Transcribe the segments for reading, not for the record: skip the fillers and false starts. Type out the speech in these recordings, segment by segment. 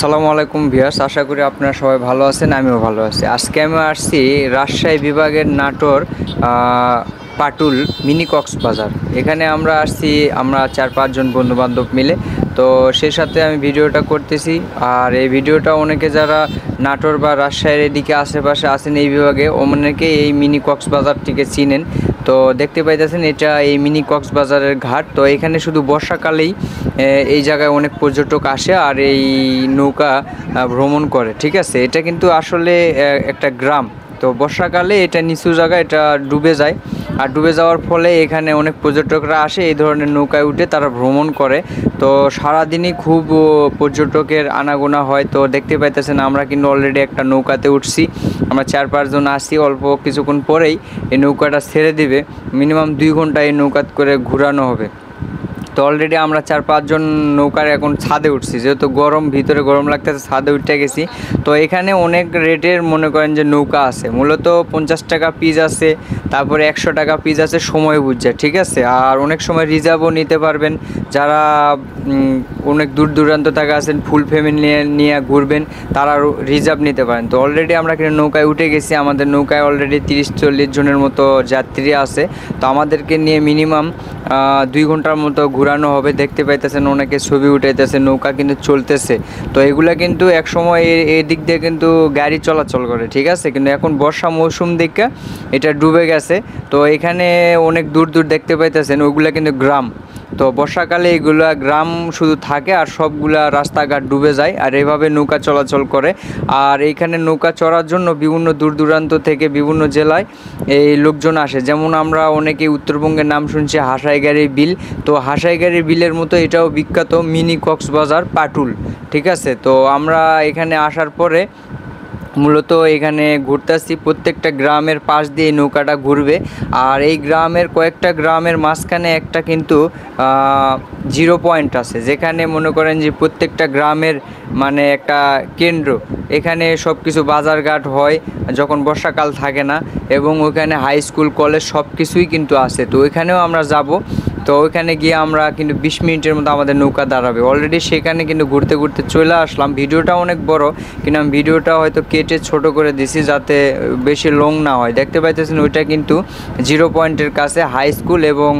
আসসালামু আলাইকুম ভিউয়ার্স, আশা করি আপনারা সবাই ভালো আছেন। আমিও ভালো আছি। আজকে আমি আসছি রাজশাহী বিভাগের নাটোর পাটুল মিনি কক্সবাজার। এখানে আমরা আসছি, আমরা 4-5 জন বন্ধুবান্ধব মিলে। তো সেই সাথে আমি ভিডিওটা করতেছি। আর এই ভিডিওটা অনেকে যারা নাটোর বা রাজশাহীর এদিকে আশেপাশে আছেন এই বিভাগে, অনেকে এই মিনি কক্সবাজারটিকে চিনেন। তো দেখতে পাইতেছেন এটা এই মিনি কক্সবাজারের ঘাট। তো এখানে শুধু বর্ষাকালেই এই জায়গায় অনেক পর্যটক আসে আর এই নৌকা ভ্রমণ করে। ঠিক আছে, এটা কিন্তু আসলে একটা গ্রাম। তো বর্ষাকালে এটা নিচু জায়গা, এটা ডুবে যায়। আর ডুবে যাওয়ার ফলে এখানে অনেক পর্যটকরা আসে, এই ধরনের নৌকায় উঠে তারা ভ্রমণ করে। তো সারাদিনই খুব পর্যটকের আনাগোনা হয়। তো দেখতে পাইতেছেন আমরা কিন্তু অলরেডি একটা নৌকাতে উঠছি। আমরা 4-5 জন আসি, অল্প কিছুক্ষণ পরেই এই নৌকাটা ছেড়ে দিবে। মিনিমাম 2 ঘন্টা এই নৌকা করে ঘোরানো হবে। তো অলরেডি আমরা 4-5 জন নৌকার এখন ছাদে উঠছি, যেহেতু গরম, ভিতরে গরম লাগতেছে, ছাদে উঠে গেছি। তো এখানে অনেক রেটের মনে করেন যে নৌকা আছে, মূলত 50 টাকা পিস আছে, তারপরে 100 টাকা পিস আছে সময় বুঝছে। ঠিক আছে, আর অনেক সময় রিজার্ভও নিতে পারবেন। যারা অনেক দূর দূরান্ত থেকে আছেন, ফুল ফ্যামিলি নিয়ে ঘুরবেন, তারা রিজার্ভ নিতে পারেন। তো অলরেডি আমরা কিন্তু নৌকায় উঠে গেছি। আমাদের নৌকায় অলরেডি 30-40 জনের মতো যাত্রী আছে। তো আমাদেরকে নিয়ে মিনিমাম 2 ঘন্টার মতো ঘোরানো হবে। দেখতে পাইতেছেন অনেকে ছবি উঠাইতেছে, নৌকা কিন্তু চলতেছে। তো এগুলা কিন্তু এক সময় এই দিক দিয়ে কিন্তু গাড়ি চলাচল করে। ঠিক আছে, কিন্তু এখন বর্ষা মৌসুম দিকে এটা ডুবে গেছে। তো এখানে অনেক দূর দূর দেখতে পাইতেছেন ওইগুলা কিন্তু গ্রাম। তো বর্ষাকালে এইগুলা গ্রাম শুধু থাকে আর সবগুলা রাস্তাঘাট ডুবে যায়, আর এভাবে নৌকা চলাচল করে। আর এইখানে নৌকা চড়ার জন্য বিভিন্ন দূর দূরান্ত থেকে বিভিন্ন জেলায় এই লোকজন আসে। যেমন আমরা অনেকে উত্তরবঙ্গের নাম শুনছি হাসাইগাড়ি বিল। তো হাসাইগাড়ি বিলের মতো এটাও বিখ্যাত মিনি কক্সবাজার পাটুল। ঠিক আছে, তো আমরা এখানে আসার পরে মূলত এখানে ঘুরতেছি। প্রত্যেকটা গ্রামের পাশ দিয়ে নৌকাটা ঘুরবে। আর এই গ্রামের কয়েকটা গ্রামের মাঝখানে একটা কিন্তু জিরো পয়েন্ট আছে, যেখানে মনে করেন যে প্রত্যেকটা গ্রামের মানে একটা কেন্দ্র। এখানে সব কিছু বাজারঘাট হয় যখন বর্ষাকাল থাকে না, এবং ওইখানে হাই স্কুল কলেজ সব কিছুই কিন্তু আছে। তো ওইখানেও আমরা যাব। তো ওইখানে গিয়ে আমরা কিন্তু 20 মিনিটের মতো আমাদের নৌকা দাঁড়াবে। অলরেডি সেখানে কিন্তু ঘুরতে ঘুরতে চলে আসলাম। ভিডিওটা অনেক বড়, কিন্তু আমি ভিডিওটা হয়তো কেটে ছোট করে দিছি যাতে বেশি লং না হয়। দেখতে পাইতেছেন ওইটা কিন্তু জিরো পয়েন্টের কাছে হাই স্কুল এবং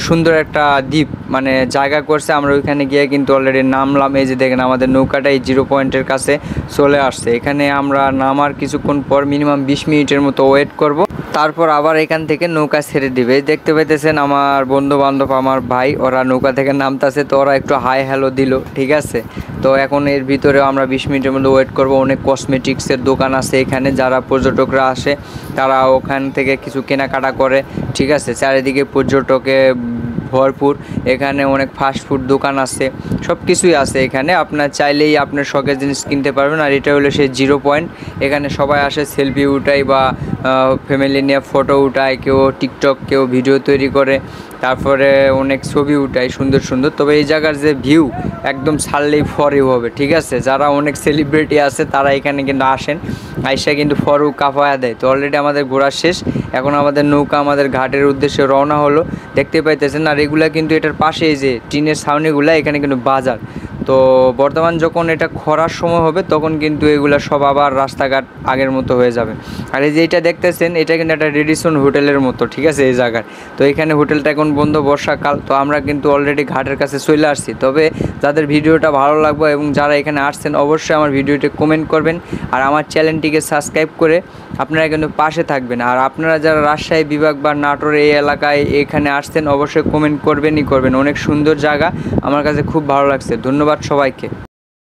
সুন্দর একটা দ্বীপ মানে জায়গা করছে। আমরা ওইখানে গিয়ে কিন্তু অলরেডি নামলাম। এই যে দেখেন আমাদের নৌকাটা এই জিরো পয়েন্টের কাছে চলে আসছে। এখানে আমরা নামার কিছুক্ষণ পর মিনিমাম 20 মিনিটের মতো ওয়েট করব, তারপর আবার এখান থেকে নৌকা ছেড়ে দিবে। দেখতে পাইতেছেন আমার বন্ধু বান্ধব, আমার ভাই, ওরা নৌকা থেকে নামতেছে। তো ওরা একটু হাই হ্যালো দিল। ঠিক আছে, তো এখন এর ভিতরেও আমরা 20 মিনিটের মধ্যে ওয়েট করব। অনেক কসমেটিক্সের দোকান আছে এখানে, যারা পর্যটকরা আসে তারা ওখান থেকে কিছু কেনাকাটা করে। ঠিক আছে, চারিদিকে পর্যটকে ভরপুর। এখানে অনেক ফাস্ট ফুড দোকান আছে, সব কিছুই আছে এখানে। আপনার চাইলেই আপনার শখের জিনিস কিনতে পারবেন। আর এটা হলো সেই জিরো পয়েন্ট। এখানে সবাই আসে সেলফি উঠায় বা ফ্যামিলি নিয়ে ফটো উঠায়, কেউ টিকটক, কেউ ভিডিও তৈরি করে, তারপরে অনেক ছবি উঠায় সুন্দর সুন্দর। তবে এই জায়গার যে ভিউ একদম ছাড়লেই ফরেও হবে। ঠিক আছে, যারা অনেক সেলিব্রিটি আছে তারা এখানে কিন্তু আসেন, আইসা কিন্তু ফরু কাফায়া দেয়। তো অলরেডি আমাদের ঘোরা শেষ, এখন আমাদের নৌকা আমাদের ঘাটের উদ্দেশ্যে রওনা হলো। দেখতে পাইতেছেন। আর এগুলা কিন্তু এটার পাশে এই যে টিনের ছাউনিগুলা, এখানে কিন্তু বাজার। তো বর্তমান যখন এটা খরার সময় হবে তখন কিন্তু এগুলা সব আবার রাস্তাঘাট আগের মতো হয়ে যাবে। আর এই যে এটা দেখতেছেন এটা কিন্তু একটা রেডিসন হোটেলের মতো। ঠিক আছে, এই জায়গায় তো এখানে হোটেলটা এখন বন্ধ, বর্ষাকাল। তো আমরা কিন্তু অলরেডি ঘাটের কাছে চলে আসছি। তবে যাদের ভিডিওটা ভালো লাগবে এবং যারা এখানে আসছেন অবশ্যই আমার ভিডিওটি কমেন্ট করবেন, আর আমার চ্যানেলটিকে সাবস্ক্রাইব করে আপনারা কিন্তু পাশে থাকবেন। আর আপনারা যারা রাজশাহী বিভাগ বা নাটোর এই এলাকায় এখানে আসছেন অবশ্যই কমেন্ট করবেনই করবেন। অনেক সুন্দর জায়গা, আমার কাছে খুব ভালো লাগছে। ধন্যবাদ সবাইকে।